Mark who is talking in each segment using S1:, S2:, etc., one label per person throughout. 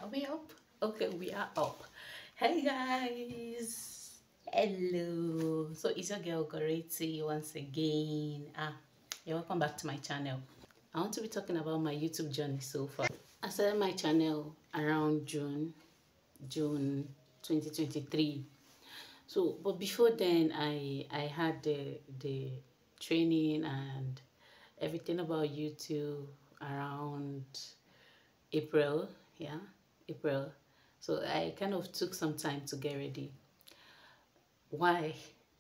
S1: Are we up? Okay, we are up. Hey guys, hello. So it's your girl Goreti once again. You're welcome back to my channel. I want to be talking about my YouTube journey so far. I started my channel around June 2023. So, but before then, I had the training and everything about YouTube around April, yeah, April. So I kind of took some time to get ready. Why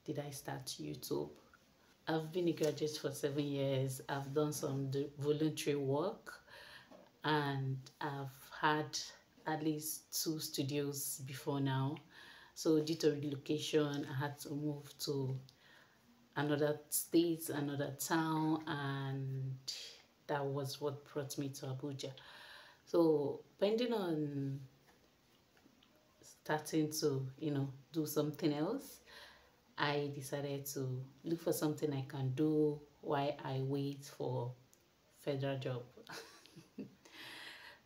S1: did I start YouTube? I've been a graduate for 7 years. I've done some voluntary work, and I've had at least 2 studios before now. So due to relocation, I had to move to another state, another town, and that was what brought me to Abuja. So depending on starting to, do something else, I decided to look for something I can do while I wait for federal job.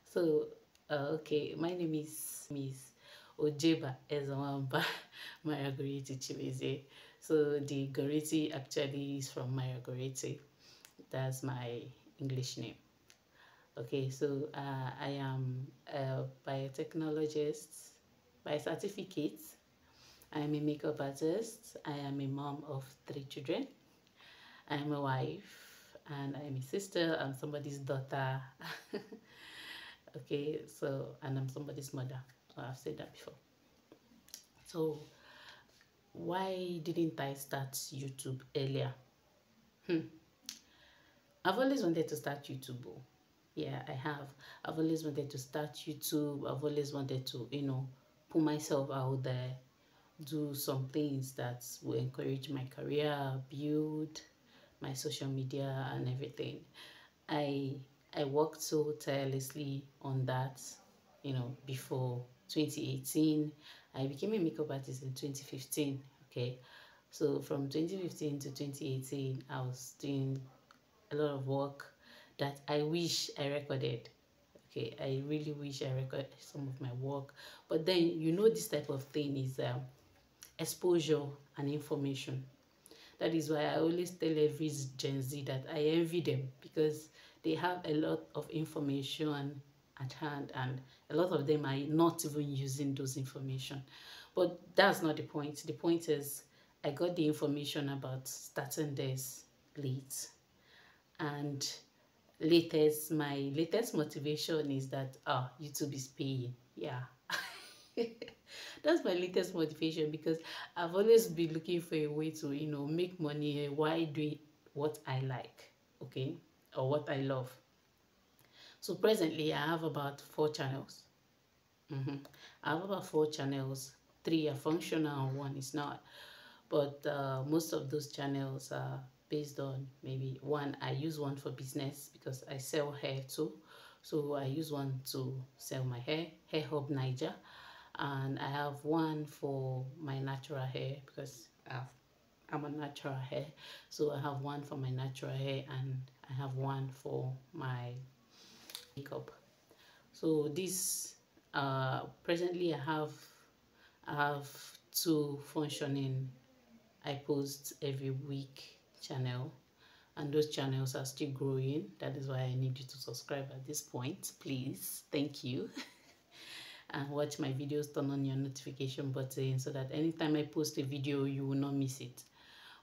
S1: So, okay, my name is Miss Ojeba Ezawamba Maragoriti Chiweze. So the Goriti actually is from Maragoriti. That's my English name. Okay, so I am a biotechnologist by certificate. I am a makeup artist. I am a mom of 3 children. I am a wife, and I am a sister. I'm somebody's daughter. Okay, so, and I'm somebody's mother. I've said that before. So, why didn't I start YouTube earlier? I've always wanted to start YouTube. Yeah, I have. I've always wanted to start YouTube. I've always wanted to, put myself out there, do some things that will encourage my career, build my social media and everything. I worked so tirelessly on that, before 2018. I became a makeup artist in 2015. Okay, so from 2015 to 2018, I was doing a lot of work that I wish I recorded. Okay, I really wish I recorded some of my work. But then, this type of thing is exposure and information. That is why I always tell every Gen Z that I envy them, because they have a lot of information at hand, and a lot of them are not even using those information. But that's not the point. The point is I got the information about starting this late, and my latest motivation is that YouTube is paying. Yeah. That's my latest motivation, because I've always been looking for a way to, make money while doing what I like, okay, or what I love. So presently, I have about 4 channels. I have about 4 channels. 3 are functional, 1 is not. But most of those channels are based on, maybe one, I use one for business because I sell hair too. So I use one to sell my hair Hub Niger. And I have one for my natural hair, because I'm a natural hair. So I have one for my natural hair, and I have one for my makeup. So this presently I have 2 functioning I post every week channel, and those channels are still growing. That is why I need you to subscribe at this point, please. Thank you. And watch my videos, turn on your notification button so that anytime I post a video, you will not miss it.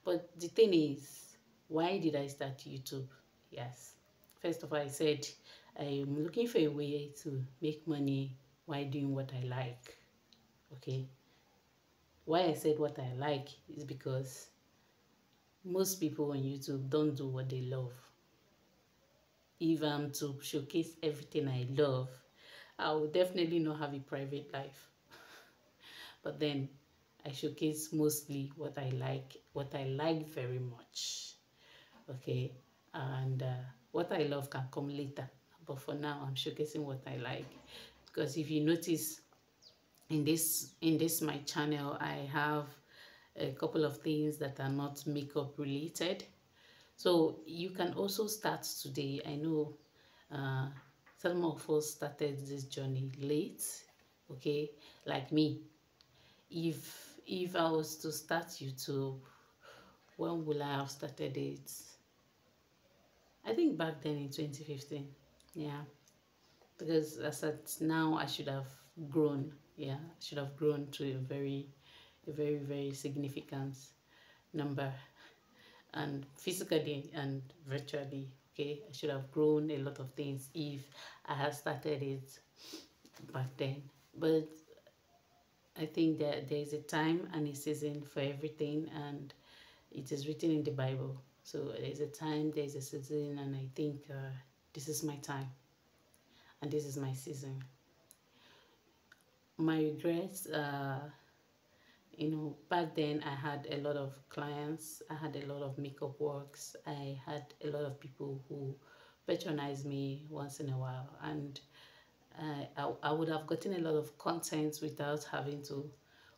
S1: But the thing is, why did I start YouTube? Yes, first of all, I said I'm looking for a way to make money while doing what I like. Okay, why I said what I like is because most people on YouTube don't do what they love. If I'm to showcase everything I love, I will definitely not have a private life. But then I showcase mostly what I like very much. Okay, and what I love can come later. But for now, I'm showcasing what I like, because if you notice in this my channel, I have a couple of things that are not makeup related. So you can also start today. I know Some of us started this journey late, okay, like me. If I was to start YouTube, when will I have started it? I think back then in 2015. Yeah, because as at now I should have grown. Yeah, I should have grown to a very significant number, and physically and virtually. Okay, I should have grown a lot of things if I had started it back then. But I think that there is a time and a season for everything, and it is written in the Bible. So there's a time, there's a season, and I think this is my time and this is my season. My regrets, back then I had a lot of clients, I had a lot of makeup works, I had a lot of people who patronized me once in a while, and I would have gotten a lot of content without having to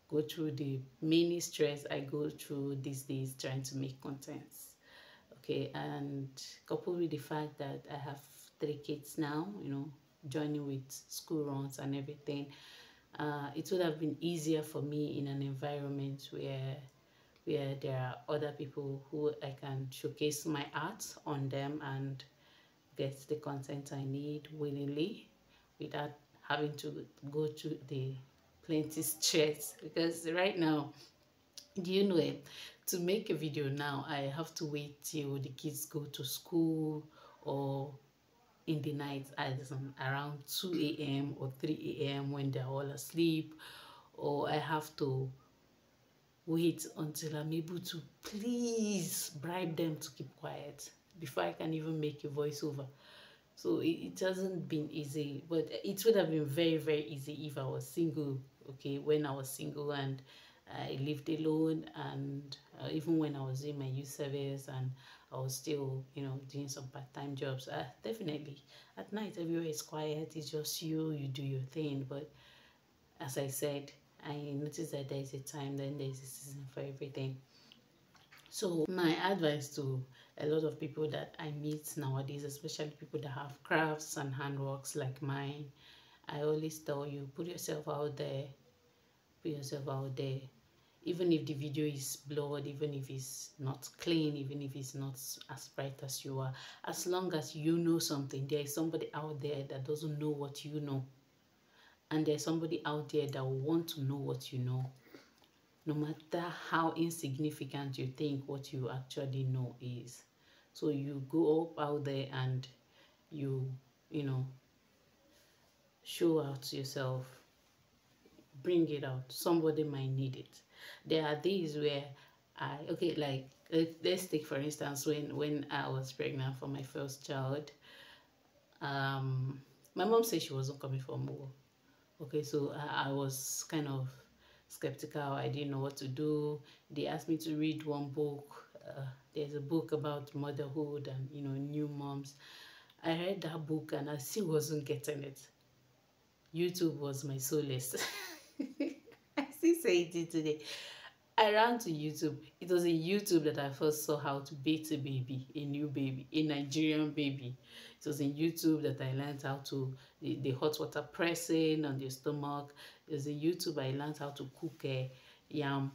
S1: go through the many stress I go through these days trying to make contents. Okay, and coupled with the fact that I have 3 kids now, joining with school runs and everything, it would have been easier for me in an environment where there are other people who I can showcase my art on them and get the content I need willingly without having to go through the plenty stress. Because right now, do you know it? To make a video now, I have to wait till the kids go to school, or in the night, as around 2 a.m. or 3 a.m. when they're all asleep, or I have to wait until I'm able to please bribe them to keep quiet before I can even make a voiceover. So it hasn't been easy, but it would have been very easy if I was single. Okay, when I was single and I lived alone, and even when I was in my youth service and I was still, doing some part-time jobs. Definitely, at night everywhere is quiet. It's just you do your thing. But as I said, I noticed that there is a time, then there is a season for everything. So my advice to a lot of people that I meet nowadays, especially people that have crafts and handworks like mine, I always tell you, put yourself out there. Put yourself out there. Even if the video is blurred, even if it's not clean, even if it's not as bright as you are, as long as you know something, there is somebody out there that doesn't know what you know. And there's somebody out there that will want to know what you know. No matter how insignificant you think what you actually know is. So you go up out there and you show out yourself, bring it out. Somebody might need it. There are days where let's take for instance when I was pregnant for my first child. My mom said she wasn't coming for more. Okay, so I was kind of skeptical. I didn't know what to do. They asked me to read one book. There's a book about motherhood and new moms. I read that book and I still wasn't getting it. YouTube was my solace. I still say it today. I ran to YouTube. It was in YouTube that I first saw how to bathe a baby, a new baby, a Nigerian baby. It was in YouTube that I learned how to, the hot water pressing on the stomach. It was in YouTube I learned how to cook a yam,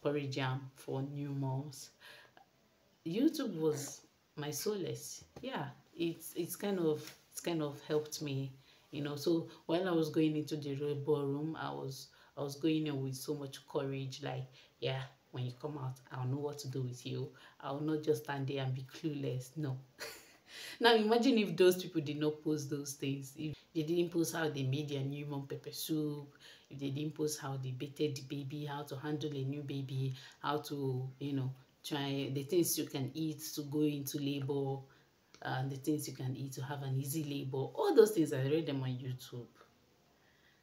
S1: porridge yam for new moms. YouTube was my solace. Yeah, it's kind of helped me, So while I was going into the real ballroom, I was going in with so much courage, like, yeah, when you come out, I'll know what to do with you. I'll not just stand there and be clueless. No. Now imagine if those people did not post those things. If they didn't post how they made their new mom pepper soup, if they didn't post how they bathed the baby, how to handle a new baby, how to, try the things you can eat to go into labor, the things you can eat to have an easy labor, all those things, I read them on YouTube.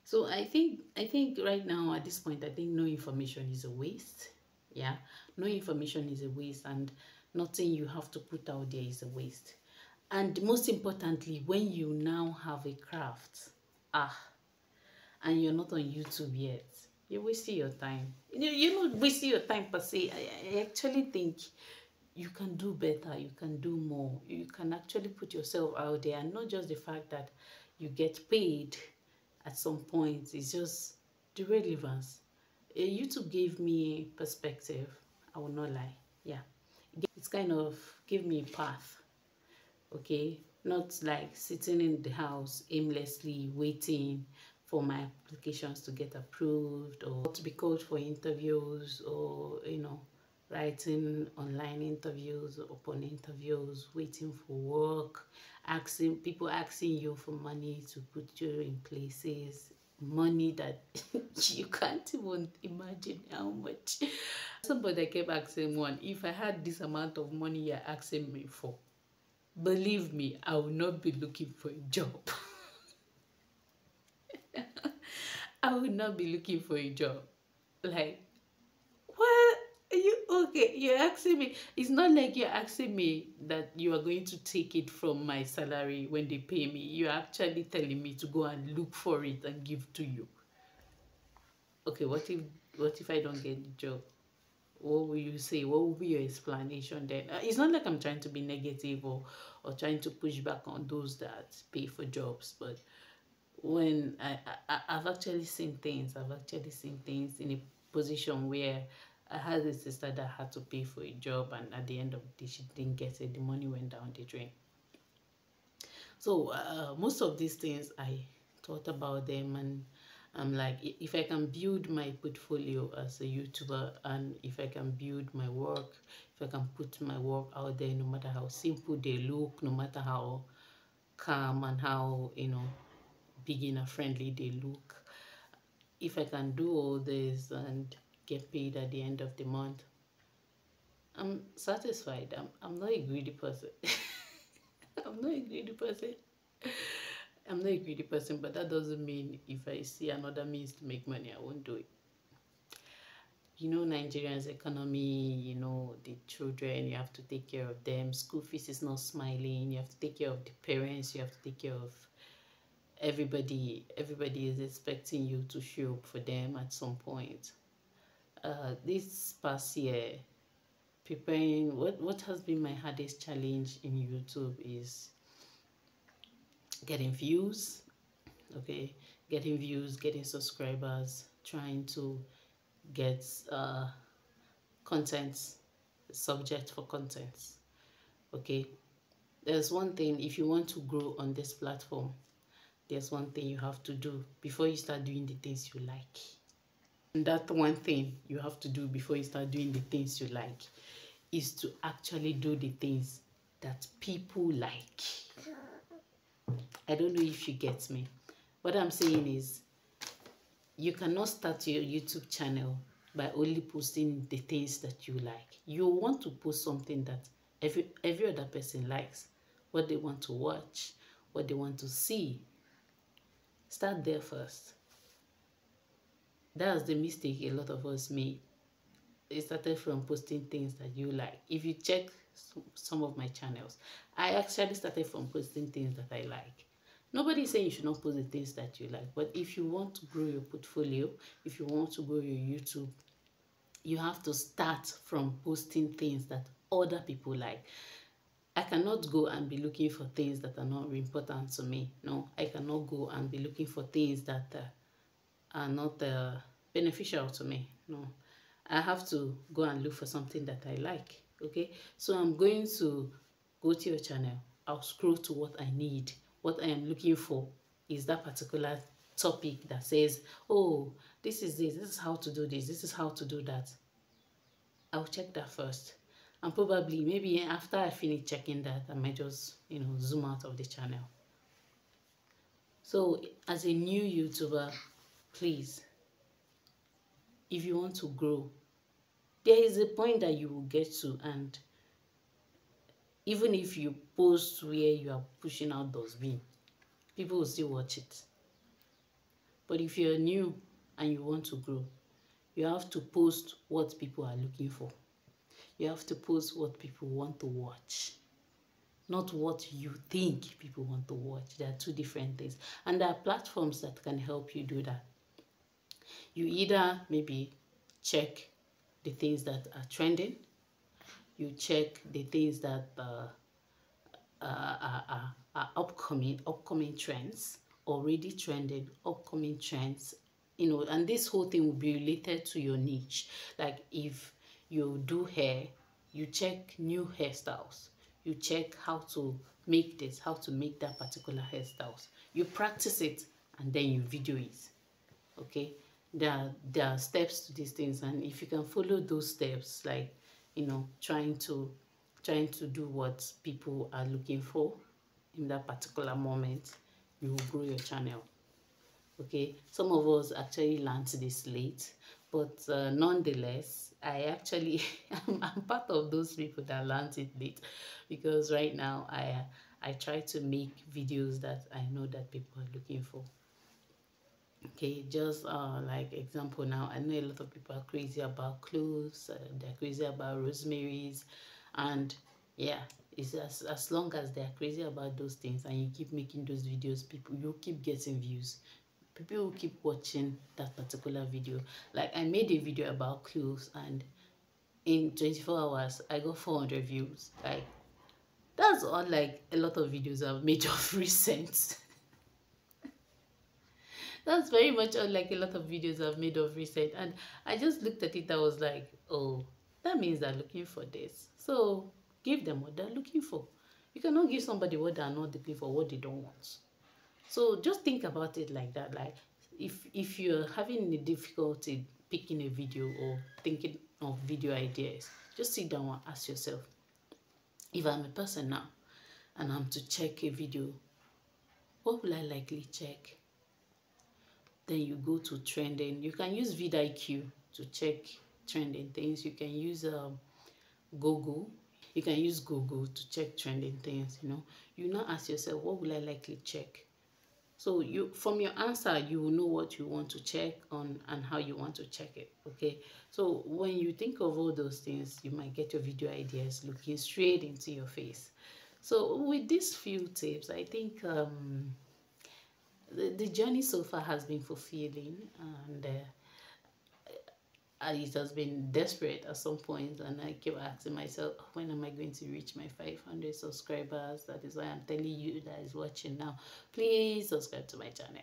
S1: So I think right now at this point, I think no information is a waste. Yeah, no information is a waste, and nothing you have to put out there is a waste. And most importantly, when you now have a craft, and you're not on YouTube yet, you're wasting your time. You're not wasting your time per se. I actually think you can do better, you can do more, you can actually put yourself out there, and not just the fact that you get paid at some point. It's just the relevance. YouTube gave me perspective. I will not lie. Yeah, it's kind of gave me a path. Okay, not like sitting in the house aimlessly waiting for my applications to get approved or to be called for interviews, or writing online interviews upon interviews, waiting for work, asking you for money to put you in places, money that you can't even imagine how much. Somebody kept asking one, if I had this amount of money you're asking me for, believe me, I will not be looking for a job. I will not be looking for a job. Like, what? Are you okay? You're asking me. It's not like you're asking me that you are going to take it from my salary when they pay me. You're actually telling me to go and look for it and give to you. Okay, what if I don't get the job? What will you say? What will be your explanation then? It's not like I'm trying to be negative or trying to push back on those that pay for jobs, but when I've actually seen things. I've actually seen things in a position where I had a sister that had to pay for a job, and at the end of the day, she didn't get it. The money went down the drain. So most of these things, I thought about them, and I'm like, if I can build my portfolio as a YouTuber, and if I can build my work, if I can put my work out there, no matter how simple they look, no matter how calm and how beginner friendly they look, if I can do all this and get paid at the end of the month, I'm satisfied. I'm not a greedy person. I'm not a greedy person. I'm not a greedy person, but that doesn't mean if I see another means to make money, I won't do it. Nigeria's economy, the children, you have to take care of them. School fees is not smiling. You have to take care of the parents. You have to take care of everybody. Everybody is expecting you to show up for them at some point. This past year, preparing, what has been my hardest challenge in YouTube is getting views. Okay, getting views, getting subscribers, trying to get content, subject for content. Okay, there's one thing. If you want to grow on this platform, there's one thing you have to do before you start doing the things you like. And that one thing you have to do before you start doing the things you like is to actually do the things that people like. I don't know if you get me. What I'm saying is, you cannot start your YouTube channel by only posting the things that you like. You want to post something that every other person likes, what they want to watch, what they want to see. Start there first. That's the mistake a lot of us made. It started from posting things that you like. If you check some of my channels, I actually started from posting things that I like. Nobody's saying you should not post the things that you like, but if you want to grow your portfolio, if you want to grow your YouTube, you have to start from posting things that other people like. I cannot go and be looking for things that are not important to me. No, I cannot go and be looking for things that are not beneficial to me. No, I have to go and look for something that I like. Okay, so I'm going to go to your channel. I'll scroll to what I need. What I am looking for is that particular topic that says, oh, this is how to do this is how to do that. I'll check that first, and probably maybe after I finish checking that, I might just zoom out of the channel. So as a new YouTuber, please, if you want to grow, there is a point that you will get to, and even if you post where you are pushing out dustbin, people will still watch it. But if you're new and you want to grow, you have to post what people are looking for. You have to post what people want to watch, not what you think people want to watch. There are two different things. And there are platforms that can help you do that. You either maybe check the things that are trending, you check the things that are upcoming trends, already trending, upcoming trends, you know, and this whole thing will be related to your niche. Like if you do hair, you check new hairstyles, you check how to make this, how to make that particular hairstyles, you practice it, and then you video it. Okay, there are steps to these things, and if you can follow those steps, like, you know, trying to do what people are looking for in that particular moment, you will grow your channel. Okay, some of us actually learned this late, but nonetheless, I actually I'm part of those people that learned it late, because right now I try to make videos that I know that people are looking for. Okay, just like example now, I know a lot of people are crazy about cloves, they're crazy about rosemaries, and yeah, it's as long as they're crazy about those things and you keep making those videos, people, you'll keep getting views. People will keep watching that particular video. Like I made a video about cloves, and in 24 hours I got 400 views. Like that's unlike a lot of videos I've made of recent. That's very much unlike a lot of videos I've made of recent. And I just looked at it, I was like, oh, that means they're looking for this. So give them what they're looking for. You cannot give somebody what they're not looking for, what they don't want. So just think about it like that. Like if you're having a difficulty picking a video or thinking of video ideas, just sit down and ask yourself, if I'm a person now and I'm to check a video, what will I likely check? Then you go to trending. You can use vidIQ to check trending things. You can use Google. You can use Google to check trending things. You know, you now ask yourself, what will I likely check? So you, from your answer, you will know what you want to check on and how you want to check it. Okay. So when you think of all those things, you might get your video ideas looking straight into your face. So with these few tips, I think the journey so far has been fulfilling, and it has been desperate at some point, and I keep asking myself, when am I going to reach my 500 subscribers? That is why I'm telling you that is watching now, please subscribe to my channel.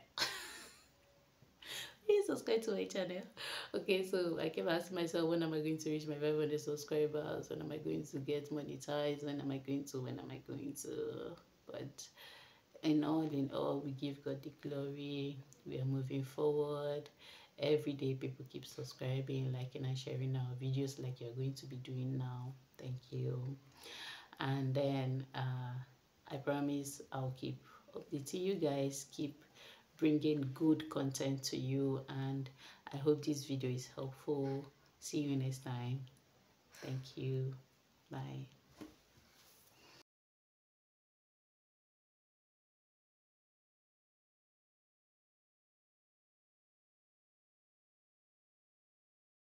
S1: Please subscribe to my channel. Okay, so I keep asking myself, when am I going to reach my 500 subscribers? When am I going to get monetized? When am I going to? But in all, we give God the glory. We are moving forward. Every day, people keep subscribing, liking, and sharing our videos like you're going to be doing now. Thank you. And then I promise I'll keep updating you guys, keep bringing good content to you. And I hope this video is helpful. See you next time. Thank you. Bye.